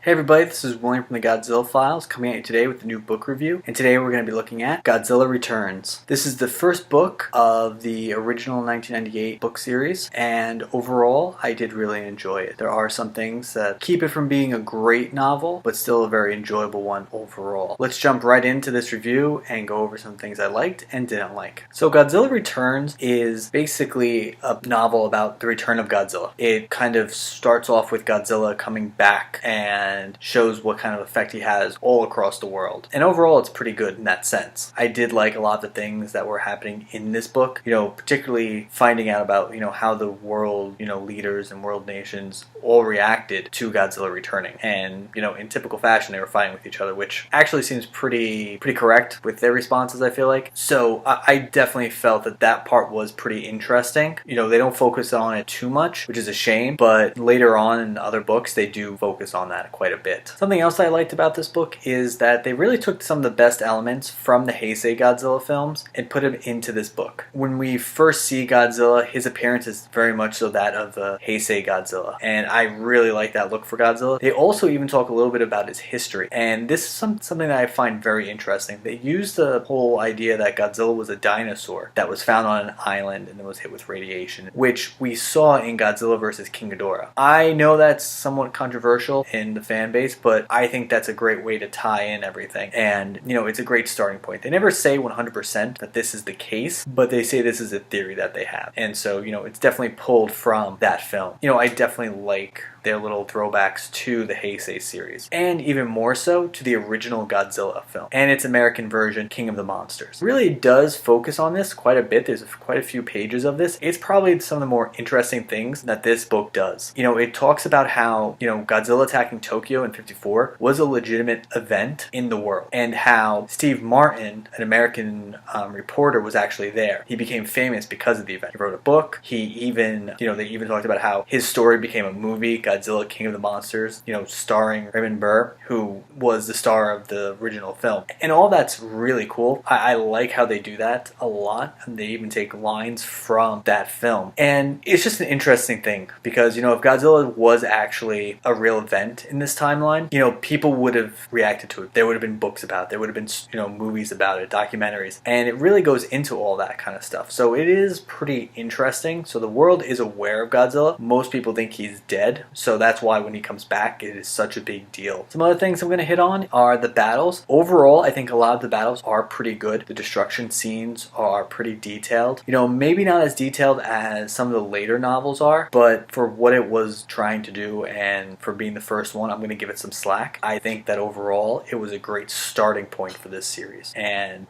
Hey everybody, this is William from the Godzilla Files coming at you today with a new book review. And today we're going to be looking at Godzilla Returns. This is the first book of the original 1998 book series, and overall I did really enjoy it. There are some things that keep it from being a great novel, but still a very enjoyable one overall. Let's jump right into this review and go over some things I liked and didn't like. So Godzilla Returns is basically a novel about the return of Godzilla. It kind of starts off with Godzilla coming back and shows what kind of effect he has all across the world. And overall, it's pretty good in that sense. I did like a lot of the things that were happening in this book, particularly finding out about, how the world, leaders and world nations all reacted to Godzilla returning. And, in typical fashion, they were fighting with each other, which actually seems pretty correct with their responses, I feel like. So I definitely felt that part was pretty interesting. They don't focus on it too much, which is a shame, but later on in other books, they do focus on that quite a bit. Something else I liked about this book is that they really took some of the best elements from the Heisei Godzilla films and put them into this book. When we first see Godzilla, his appearance is very much so that of the Heisei Godzilla, and I really like that look for Godzilla. They also even talk a little bit about his history, and this is something that I find very interesting. They use the whole idea that Godzilla was a dinosaur that was found on an island and then was hit with radiation, which we saw in Godzilla vs. King Ghidorah. I know that's somewhat controversial in the fan base, but I think that's a great way to tie in everything, and it's a great starting point. They never say 100% that this is the case, but they say this is a theory that they have, and so it's definitely pulled from that film. I definitely like their little throwbacks to the Heisei series, and even more so to the original Godzilla film and its American version, King of the Monsters. It really does focus on this quite a bit. There's quite a few pages of this. It's probably some of the more interesting things that this book does. It talks about how Godzilla attacking Tokyo in '54 was a legitimate event in the world, and how Steve Martin, an American reporter, was actually there. He became famous because of the event. He wrote a book. He even, they even talked about how his story became a movie, Godzilla King of the Monsters, starring Raymond Burr, who was the star of the original film. And all that's really cool. I like how they do that a lot, and they even take lines from that film. And it's just an interesting thing, because, if Godzilla was actually a real event in this timeline, people would have reacted to it. There would have been books about it. There would have been, movies about it, documentaries. And it really goes into all that kind of stuff. So it is pretty interesting. So the world is aware of Godzilla. Most people think he's dead. So that's why when he comes back, it is such a big deal. Some other things I'm going to hit on are the battles. Overall, I think a lot of the battles are pretty good. The destruction scenes are pretty detailed. Maybe not as detailed as some of the later novels are, but for what it was trying to do and for being the first one, I'm going to give it some slack. I think that overall, it was a great starting point for this series. And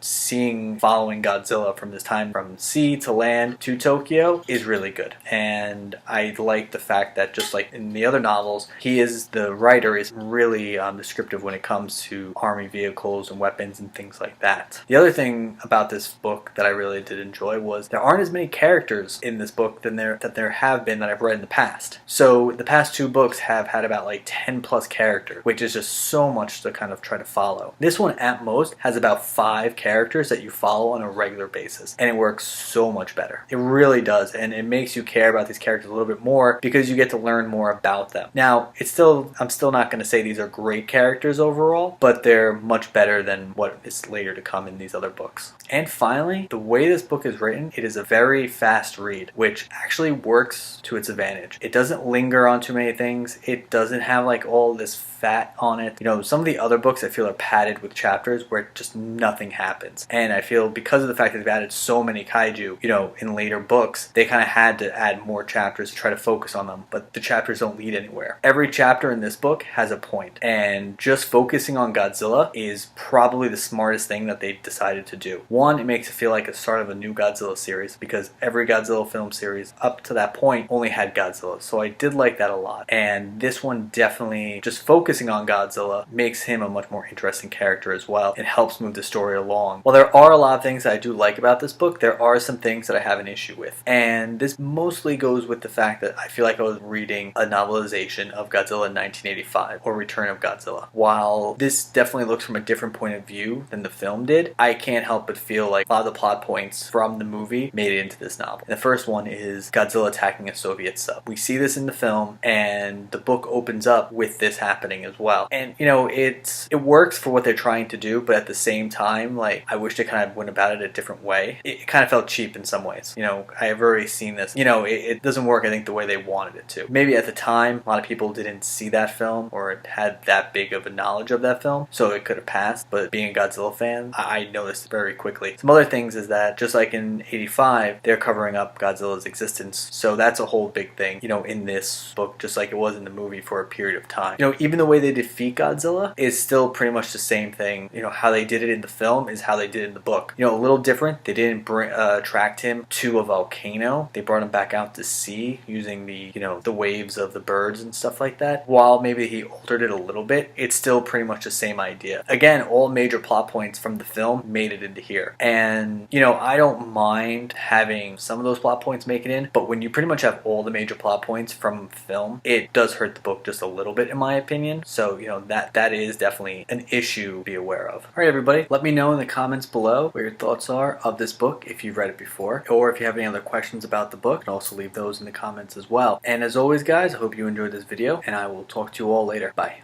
following Godzilla from this time from sea to land to Tokyo is really good. And I like the fact that, just like in the other novels, the writer is really descriptive when it comes to army vehicles and weapons and things like that. The other thing about this book that I really did enjoy was there aren't as many characters in this book than there have been that I've read in the past. So the past two books have had about 10 plus characters, which is just so much to kind of try to follow. This one at most has about 5 characters that you follow on a regular basis, and it works so much better. It really does, and it makes you care about these characters a little bit more because you get to learn more about them. Now, I'm still not going to say these are great characters overall, but they're much better than what is later to come in these other books. And finally, the way this book is written, it is a very fast read, which actually works to its advantage. It doesn't linger on too many things. It doesn't have all this fat on it. Some of the other books I feel are padded with chapters where just nothing happens. And I feel because of the fact that they've added so many kaiju, in later books, they kind of had to add more chapters to try to focus on them, but the chapters don't lead anywhere. Every chapter in this book has a point, and just focusing on Godzilla is probably the smartest thing that they decided to do. One, it makes it feel like a start of a new Godzilla series, because every Godzilla film series up to that point only had Godzilla, so I did like that a lot. And this one definitely, just focusing on Godzilla, makes him a much more interesting character as well. It helps move the story along. While there are a lot of things that I do like about this book, there are some things that I have an issue with. And this mostly goes with the fact that I feel like I was reading a novelization of Godzilla 1985, or Return of Godzilla. While this definitely looks from a different point of view than the film did, I can't help but feel like a lot of the plot points from the movie made it into this novel. And the first one is Godzilla attacking a Soviet sub. We see this in the film, and the book opens up with this happening ending as well. And it works for what they're trying to do, but at the same time, like, I wish they kind of went about it a different way. It kind of felt cheap in some ways. I have already seen this. It doesn't work, I think, the way they wanted it to. Maybe at the time, a lot of people didn't see that film or had that big of a knowledge of that film, so it could have passed. But being a Godzilla fan, I noticed very quickly. Some other things is that, just like in 85, they're covering up Godzilla's existence. So that's a whole big thing, in this book, just like it was in the movie for a period of time. Even the way they defeat Godzilla is still pretty much the same thing. How they did it in the film is how they did it in the book. A little different. They didn't attract him to a volcano. They brought him back out to sea using the waves of the birds and stuff like that. While maybe he altered it a little bit, it's still pretty much the same idea. Again, all major plot points from the film made it into here. And, I don't mind having some of those plot points make it in, but when you pretty much have all the major plot points from film, it does hurt the book just a little bit, in my opinion. So, that is definitely an issue to be aware of. Alright, everybody, let me know in the comments below what your thoughts are of this book, if you've read it before, or if you have any other questions about the book, and also leave those in the comments as well. And as always, guys, I hope you enjoyed this video, and I will talk to you all later. Bye.